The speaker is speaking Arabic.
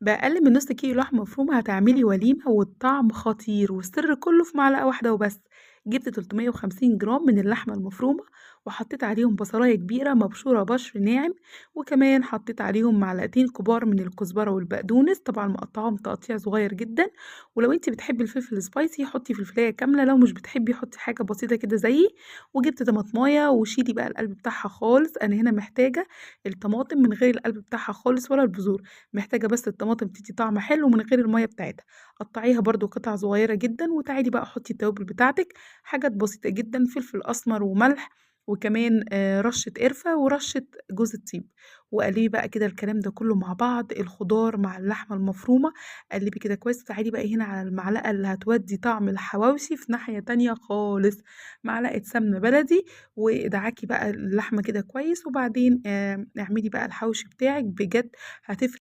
بأقل من نص كيلو لحمة مفرومة هتعملي وليمة والطعم خطير والسر كله في معلقة واحدة وبس. جبت 350 جرام من اللحمة المفرومة وحطيت عليهم بصلاية كبيرة مبشورة بشر ناعم، وكمان حطيت عليهم معلقتين كبار من الكزبرة والبقدونس طبعا مقطعهم تقطيع صغير جدا. ولو انت بتحبي الفلفل سبايسي حطي فلفلاية كاملة، لو مش بتحبي حطي حاجة بسيطة كده زيي. وجبت طماطماية وشيلي بقى القلب بتاعها خالص، انا هنا محتاجة الطماطم من غير القلب بتاعها خالص ولا البذور، محتاجة بس الطماطم تدّي طعم حلو من غير المَيّة بتاعتها. قطّعيها برضه قطع صغيّرة جدًا وتعالي بقى حُطّي التوابل بتاعتِك، حاجات بسيطة جدًا، فلفل أسمر وملح وكمان رشّة قرفة ورشّة جوز الطيب. وقلّبي بقى كده الكلام ده كلّه مع بعض، الخضار مع اللحمة المفرومة، قلّبي كده كويس وتعالي بقى هنا على المعلقة اللي هتودّي طعم الحواوشي في ناحية تانية خالص، معلقة سمنة بلدي وادعكي بقى اللحمة كده كويس، وبعدين اعملي بقى الحواوشي بتاعِك بجد هتفرق